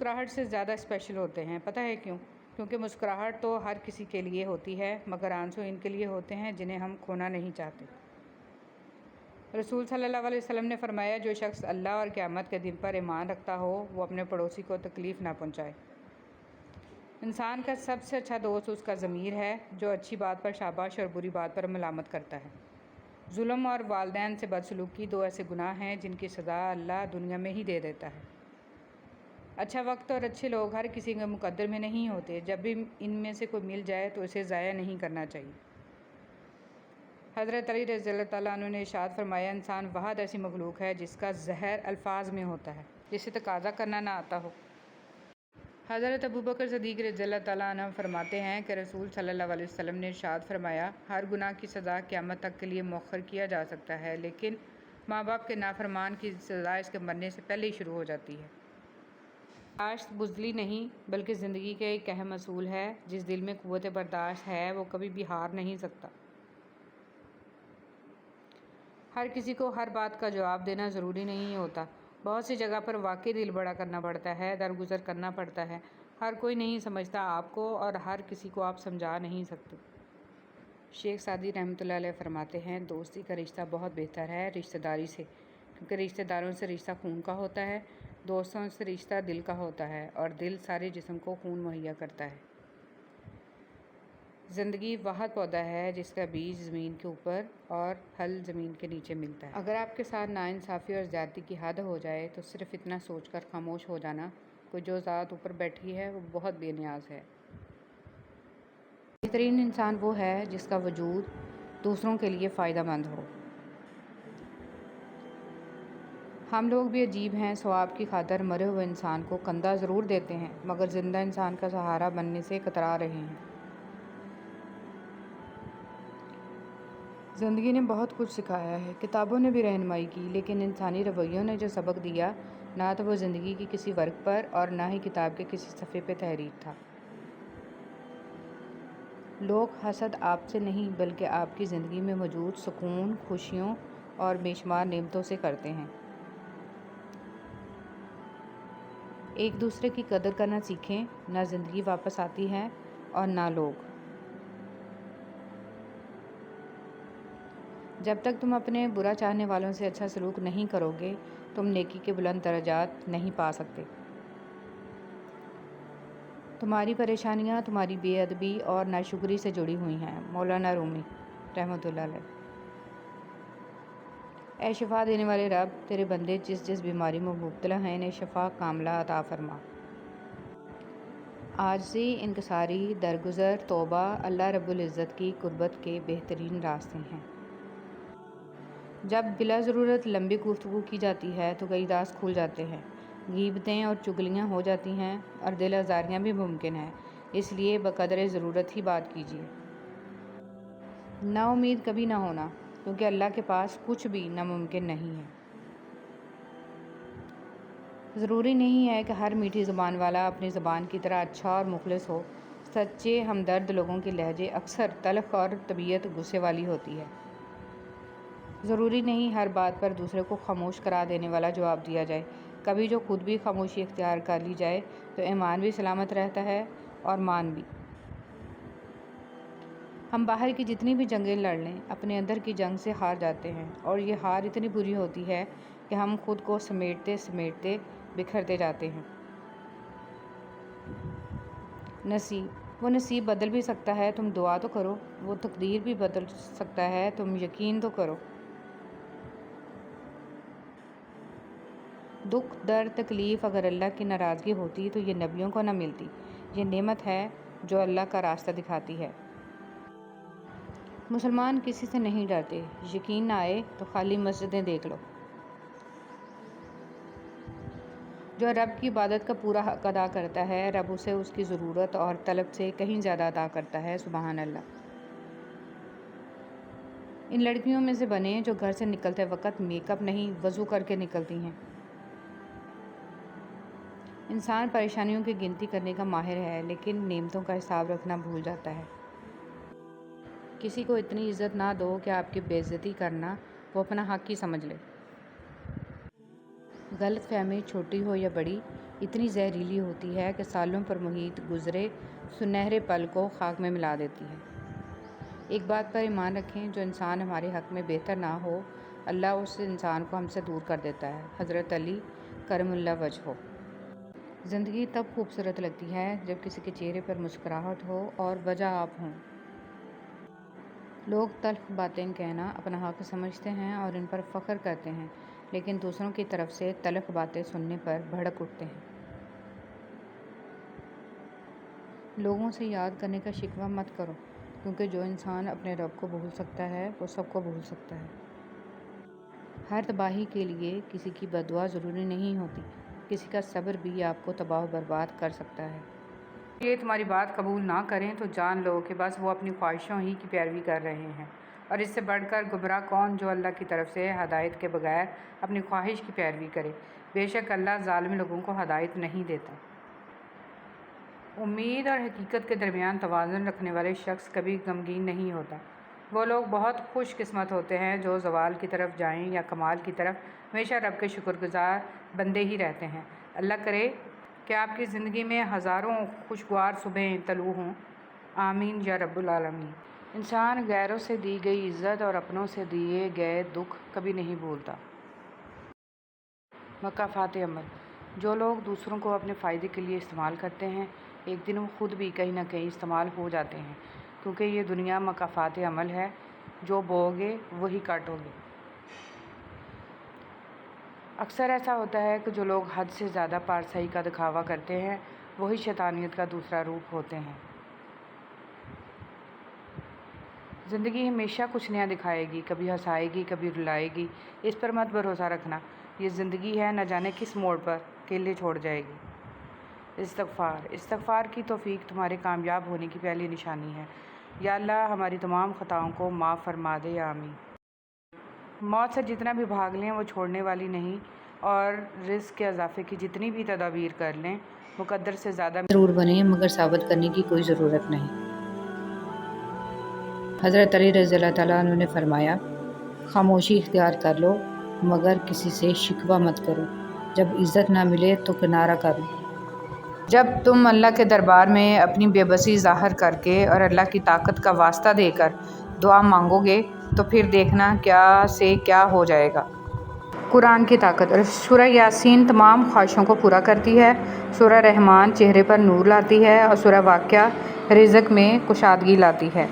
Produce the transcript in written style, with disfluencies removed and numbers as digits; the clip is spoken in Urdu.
مسکراہٹ سے زیادہ اسپیشل ہوتے ہیں۔ پتہ ہے کیوں؟ کیونکہ مسکراہٹ تو ہر کسی کے لیے ہوتی ہے، مگر آنسو ان کے لیے ہوتے ہیں جنہیں ہم کھونا نہیں چاہتے۔ رسول صلی اللہ علیہ وسلم نے فرمایا، جو شخص اللہ اور قیامت کے دن پر ایمان رکھتا ہو وہ اپنے پڑوسی کو تکلیف نہ پہنچائے۔ انسان کا سب سے اچھا دوست اس کا ضمیر ہے، جو اچھی بات پر شاباش اور بری بات پر ملامت کرتا ہے۔ ظلم اور والدین سے بدسلوکی دو ایسے گناہ ہیں جن کی سزا اللہ دنیا میں ہی دے دیتا ہے۔ اچھا وقت اور اچھے لوگ ہر کسی کے مقدر میں نہیں ہوتے، جب بھی ان میں سے کوئی مل جائے تو اسے ضائع نہیں کرنا چاہیے۔ حضرت علی رضی اللہ تعالیٰ عنہ نے ارشاد فرمایا، انسان واحد ایسی مخلوق ہے جس کا زہر الفاظ میں ہوتا ہے، جسے تقاضا کرنا نہ آتا ہو۔ حضرت ابوبکر صدیق رضی اللہ تعالیٰ عنہ فرماتے ہیں کہ رسول صلی اللہ علیہ وسلم نے ارشاد فرمایا، ہر گناہ کی سزا قیامت تک کے لیے مؤخر کیا جا سکتا ہے، لیکن ماں باپ کے نافرمان کی سزا اس کے مرنے سے پہلے ہی شروع ہو جاتی ہے۔ برداشت بزدلی نہیں بلکہ زندگی کا ایک اہم اصول ہے۔ جس دل میں قوت برداشت ہے وہ کبھی بھی ہار نہیں سکتا۔ ہر کسی کو ہر بات کا جواب دینا ضروری نہیں ہوتا۔ بہت سی جگہ پر واقعی دل بڑا کرنا پڑتا ہے، درگزر کرنا پڑتا ہے۔ ہر کوئی نہیں سمجھتا آپ کو اور ہر کسی کو آپ سمجھا نہیں سکتے۔ شیخ سعدی رحمۃ اللہ علیہ فرماتے ہیں، دوستی کا رشتہ بہت بہتر ہے رشتہ داری سے، کیونکہ رشتہ داروں سے رشتہ خون کا ہوتا ہے، دوستوں سے رشتہ دل کا ہوتا ہے، اور دل سارے جسم کو خون مہیا کرتا ہے۔ زندگی واحد پودا ہے جس کا بیج زمین کے اوپر اور پھل زمین کے نیچے ملتا ہے۔ اگر آپ کے ساتھ ناانصافی اور زیادتی کی حد ہو جائے تو صرف اتنا سوچ کر خاموش ہو جانا کہ جو ذات اوپر بیٹھی ہے وہ بہت بے نیاز ہے۔ بہترین انسان وہ ہے جس کا وجود دوسروں کے لیے فائدہ مند ہو۔ ہم لوگ بھی عجیب ہیں، ثواب کی خاطر مرے ہوئے انسان کو کندھا ضرور دیتے ہیں مگر زندہ انسان کا سہارا بننے سے کترا رہے ہیں۔ زندگی نے بہت کچھ سکھایا ہے، کتابوں نے بھی رہنمائی کی، لیکن انسانی رویوں نے جو سبق دیا نہ تو وہ زندگی کی کسی ورق پر اور نہ ہی کتاب کے کسی صفحے پہ تحریر تھا۔ لوگ حسد آپ سے نہیں بلکہ آپ کی زندگی میں موجود سکون، خوشیوں اور بے شمار نعمتوں سے کرتے ہیں۔ ایک دوسرے کی قدر کرنا سیکھیں، نہ زندگی واپس آتی ہے اور نہ لوگ۔ جب تک تم اپنے برا چاہنے والوں سے اچھا سلوک نہیں کرو گے تم نیکی کے بلند درجات نہیں پا سکتے۔ تمہاری پریشانیاں تمہاری بے ادبی اور ناشکری سے جڑی ہوئی ہیں۔ مولانا رومی رحمۃ اللہ علیہ۔ اے شفا دینے والے رب، تیرے بندے جس جس بیماری میں مبتلا ہیں انہیں شفا کاملہ عطا فرما۔ عاجزی، انکساری، درگزر، توبہ اللہ رب العزت کی قربت کے بہترین راستے ہیں۔ جب بلا ضرورت لمبی گفتگو کی جاتی ہے تو کئی راز کھل جاتے ہیں، غیبتیں اور چغلیاں ہو جاتی ہیں اور دل آزاریاں بھی ممکن ہیں، اس لیے بقدر ضرورت ہی بات کیجیے۔ نا امید کبھی نہ ہونا، کیونکہ اللہ کے پاس کچھ بھی ناممکن نہیں ہے۔ ضروری نہیں ہے کہ ہر میٹھی زبان والا اپنی زبان کی طرح اچھا اور مخلص ہو۔ سچے ہمدرد لوگوں کے لہجے اکثر تلخ اور طبیعت غصے والی ہوتی ہے۔ ضروری نہیں ہر بات پر دوسرے کو خاموش کرا دینے والا جواب دیا جائے۔ کبھی جو خود بھی خاموشی اختیار کر لی جائے تو ایمان بھی سلامت رہتا ہے اور مان بھی۔ ہم باہر کی جتنی بھی جنگیں لڑ لیں اپنے اندر کی جنگ سے ہار جاتے ہیں، اور یہ ہار اتنی بری ہوتی ہے کہ ہم خود کو سمیٹتے سمیٹتے بکھرتے جاتے ہیں۔ نصیب، وہ نصیب بدل بھی سکتا ہے، تم دعا تو کرو۔ وہ تقدیر بھی بدل سکتا ہے، تم یقین تو کرو۔ دکھ، درد، تکلیف اگر اللہ کی ناراضگی ہوتی تو یہ نبیوں کو نہ ملتی۔ یہ نعمت ہے جو اللہ کا راستہ دکھاتی ہے۔ مسلمان کسی سے نہیں ڈرتے، یقین نہ آئے تو خالی مسجدیں دیکھ لو۔ جو رب کی عبادت کا پورا حق ادا کرتا ہے رب اسے اس کی ضرورت اور طلب سے کہیں زیادہ عطا کرتا ہے، سبحان اللہ۔ ان لڑکیوں میں سے بنیں جو گھر سے نکلتے وقت میک اپ نہیں وضو کر کے نکلتی ہیں۔ انسان پریشانیوں کی گنتی کرنے کا ماہر ہے لیکن نعمتوں کا حساب رکھنا بھول جاتا ہے۔ کسی کو اتنی عزت نہ دو کہ آپ کی بے عزتی کرنا وہ اپنا حق ہی سمجھ لے۔ غلط فہمی چھوٹی ہو یا بڑی اتنی زہریلی ہوتی ہے کہ سالوں پر محیط گزرے سنہرے پل کو خاک میں ملا دیتی ہے۔ ایک بات پر ایمان رکھیں، جو انسان ہمارے حق میں بہتر نہ ہو، اللہ اس انسان کو ہم سے دور کر دیتا ہے۔ حضرت علی کرم اللہ وجہہ۔ زندگی تب خوبصورت لگتی ہے جب کسی کے چہرے پر مسکراہٹ ہو اور وجہ آپ ہوں۔ لوگ تلخ باتیں کہنا اپنا حق سمجھتے ہیں اور ان پر فخر کرتے ہیں، لیکن دوسروں کی طرف سے تلخ باتیں سننے پر بھڑک اٹھتے ہیں۔ لوگوں سے یاد کرنے کا شکوہ مت کرو، کیونکہ جو انسان اپنے رب کو بھول سکتا ہے وہ سب کو بھول سکتا ہے۔ ہر تباہی کے لیے کسی کی بددعا ضروری نہیں ہوتی، کسی کا صبر بھی آپ کو تباہ و برباد کر سکتا ہے۔ یہ تمہاری بات قبول نہ کریں تو جان لو کہ بس وہ اپنی خواہشوں ہی کی پیروی کر رہے ہیں، اور اس سے بڑھ کر گمراہ کون جو اللہ کی طرف سے ہدایت کے بغیر اپنی خواہش کی پیروی کرے۔ بے شک اللہ ظالم لوگوں کو ہدایت نہیں دیتا۔ امید اور حقیقت کے درمیان توازن رکھنے والے شخص کبھی غمگین نہیں ہوتا۔ وہ لوگ بہت خوش قسمت ہوتے ہیں جو زوال کی طرف جائیں یا کمال کی طرف، ہمیشہ رب کے شکر گزار بندے ہی رہتے ہیں۔ اللہ کرے کہ آپ کی زندگی میں ہزاروں خوشگوار صبحیں طلوع ہوں، آمین یا رب العالمین۔ انسان غیروں سے دی گئی عزت اور اپنوں سے دیے گئے دکھ کبھی نہیں بھولتا۔ مکافات عمل۔ جو لوگ دوسروں کو اپنے فائدے کے لیے استعمال کرتے ہیں، ایک دن وہ خود بھی کہیں نہ کہیں استعمال ہو جاتے ہیں، کیونکہ یہ دنیا مکافات عمل ہے، جو بوؤ گے وہی کاٹو گے۔ اکثر ایسا ہوتا ہے کہ جو لوگ حد سے زیادہ پارسائی کا دکھاوا کرتے ہیں، وہی شیطانیت کا دوسرا روپ ہوتے ہیں۔ زندگی ہمیشہ کچھ نیا دکھائے گی، کبھی ہنسائے گی، کبھی رلائے گی۔ اس پر مت بھروسہ رکھنا، یہ زندگی ہے، نہ جانے کس موڑ پر اکیلے چھوڑ جائے گی۔ استغفار کی توفیق تمہارے کامیاب ہونے کی پہلی نشانی ہے۔ یا اللہ ہماری تمام خطاؤں کو معاف فرما دے، آمین۔ موت سے جتنا بھی بھاگ لیں وہ چھوڑنے والی نہیں، اور رزق کے اضافے کی جتنی بھی تدابیر کر لیں، مقدر سے زیادہ ضرور بنیں، مگر ثابت کرنے کی کوئی ضرورت نہیں۔ حضرت علی رضی اللہ تعالیٰ عنہ نے فرمایا، خاموشی اختیار کر لو، مگر کسی سے شکوہ مت کرو۔ جب عزت نہ ملے تو کنارہ کر لو۔ جب تم اللہ کے دربار میں اپنی بے بسی ظاہر کر کے اور اللہ کی طاقت کا واسطہ دے کر دعا مانگو گے تو پھر دیکھنا کیا سے کیا ہو جائے گا۔ قرآن کی طاقت۔ سورہ یاسین تمام خواہشوں کو پورا کرتی ہے، سورہ رحمان چہرے پر نور لاتی ہے، اور سورہ واقعہ رزق میں کشادگی لاتی ہے۔